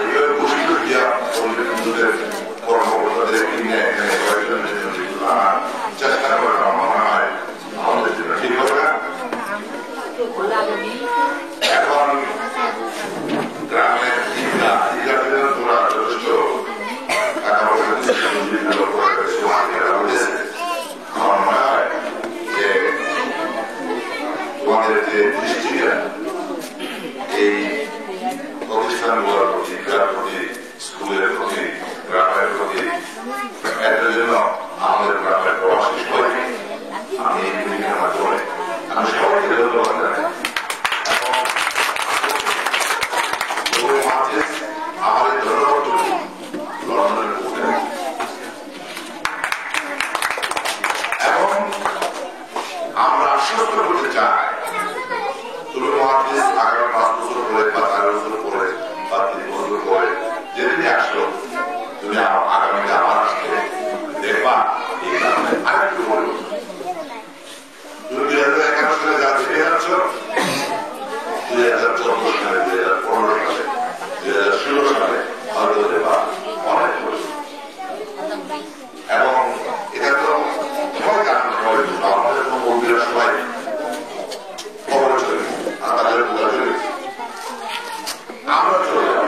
এইভাবে বসিত দিয়া হিন্দুদের কর্মকর্তাদের কিনে এখানে কয়েকজনের জন্য চেষ্টা করে আমার মনে হয় আমাদের জন্য ঠিক হবে না। এখন গ্রামের তোরা যথেষ্ট টাকা পয়সা আমার মনে হয় যে তোমাদের যে দৃষ্টিটা এই প্রতিষ্ঠানগুলোর প্রতি, ক্রীড়ার প্রতি, স্কুলের প্রতি, গ্রামের প্রতি, এটার জন্য আমাদের গ্রামের প্রবাসী সবাই আমি এই মিটিংয়ের মাধ্যমে আমি সবাইকে ধন্যবাদ জানাই। আমাদের ধন্যবাদ লন্ডনের উপরে এবং আমরা আশ্বস্ত করতে চাই তুমি মহাদেশ আগামী 5 বছর পরে বা 4 বছর পরে বা 3 বছর পরে যেদিনই আসলো তুমি আগামীতে আবার আসবে দেখবা এই কারণে আরেকটু বলবো তুমি 2011 সালে যা দেখে যাচ্ছ 2014 সালে 2015 সালে 2016 সালে হয়তো দেবা অনেক এবং এটা তো সবাই জানেন আমাদের মন্দিরের সবাই খবর চলে আর তাদের বোঝা চলে আমরা চলে যাব,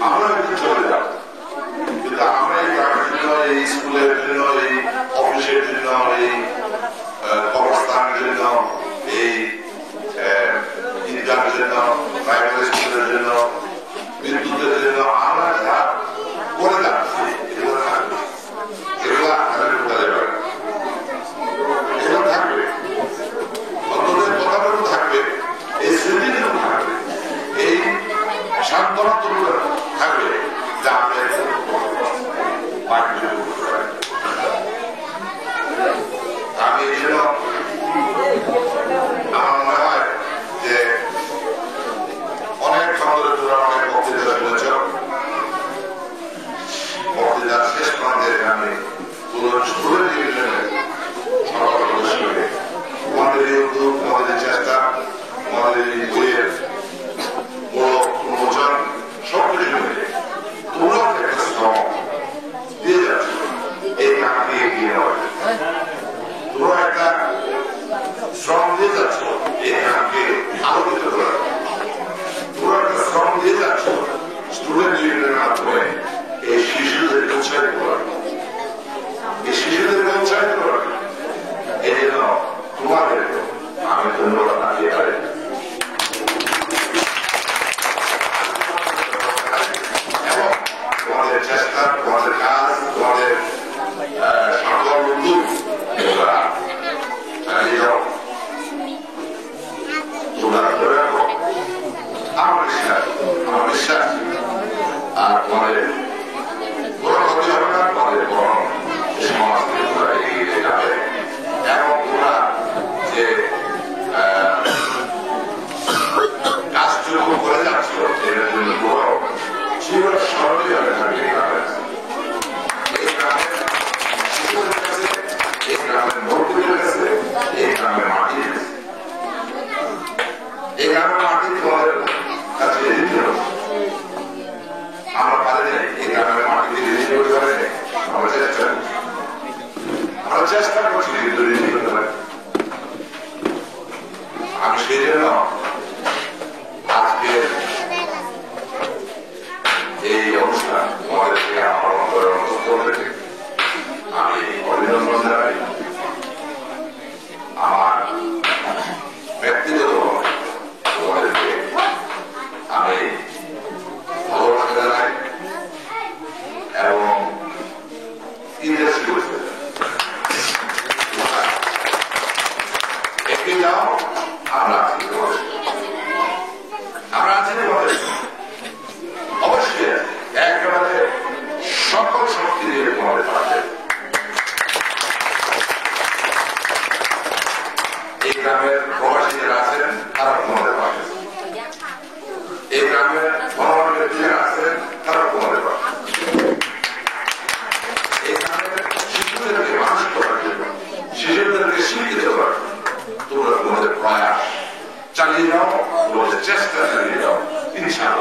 আমরা কিন্তু চলে যাব, কিন্তু আমরা এই গ্রামের জন্য, এই স্কুলের জন্য, এই অফিসের জন্য, এই কবরস্থানের জন্য, এই ঈদগাহের জন্য, প্রাইমারি স্কুলের জন্য, বিদ্যুতের জন্য আমরা যা করে যাচ্ছি এগুলো থাকবে, এগুলো আপনাদের বোঝা যাবে, এগুলো থাকবে, অন্যদের কথাগুলো থাকবে, এই স্মৃতিগুলো থাকবে, এই সান্ত্বনাগুলো থাকবে যা আমরা আমি এই জন্য আমার মনে হয় যে অনেক আমাদের অনেক বক্তৃতা শুনেছ, বক্তৃতার শেষ প্রান্তে আমি স্কুলের ডিভিশনে সরকার প্রবেশ করে আমাদের এই উদ্যোগ, আমাদের চেষ্টা, আমাদের এই বইয়ের বড় উন্মোচন সবকিছু মিলে তোমরা একটা শ্রম দিয়ে যাচ্ছ এই কাজকে এগিয়ে নেওয়ার জন্য, তোমরা একটা শ্রম দিয়ে যাচ্ছ এই কাজকে আলোকিত করার জন্য, তোমরা একটা শ্রম দিয়ে যাচ্ছ স্টুডেন্ট ইউনিয়নের মাধ্যমে এই শিশুদেরকে উৎসাহিত করার, এই শিশুদেরকে উৎসাহিত করার এই জন্য তোমাদের আমি ধন্যবাদ জানিয়ে পারি। এবং তোমাদের চেষ্টা, তোমাদের কাজ, তোমাদের সকল উদ্যোগ তোমরা চালিয়ে যাও, তোমরা ধরে রাখো, আমার বিশ্বাস আর তোমাদের কোনো ক্ষতি হবে না, তোমাদের বড় সমাজ থেকে তোমরা এগিয়ে যাবে এবং তোমরা যে কাজটুকু করে যাচ্ছিল এটার জন্য তোমরাও সেগুলো সরলই হবে থাকবে এই গ্রামের শিশুদের কাছে, এই গ্রামের ভর্তিদের কাছে, এই গ্রামের মাটির কাছে, এই গ্রামের মাটি তোমাদের কাছে দিতে হবে। আমরা পারি নাই এই গ্রামের মাটিতে ঋণী করতে পারি নাই, আমরা চেষ্টা করছি কিন্তু ঋণী করতে পারি। আমি সেই জন্য আজকের এই অনুষ্ঠান তোমাদেরকে আমার অন্তরের অন্তঃস্থল থেকে আমি অভিনন্দন জানাই। আমার ব্যক্তিগত তোমাদেরকে আমি ভালোবাসা জানাই এবং ইন্টারেস্ট করতে এগিয়ে যাও। আমরা আছি তোমাদের অবশ্যই একেবারে সকল শক্তি দিয়ে তোমাদের পাশে। এই গ্রামের প্রবাসী যারা আছেন তারা তোমাদের পাশে, এই গ্রামের ধর্মের যারা আছেন তারা তোমাদের পাশে, এই গ্রামের শিশুদেরকে মানুষ করার জন্য, শিশুদেরকে শিক্ষিত করার জন্য তোমরা তোমাদের প্রয়াস চালিয়ে যাও, তোমাদের চেষ্টা চালিয়ে যাও, ইনশাআল্লাহ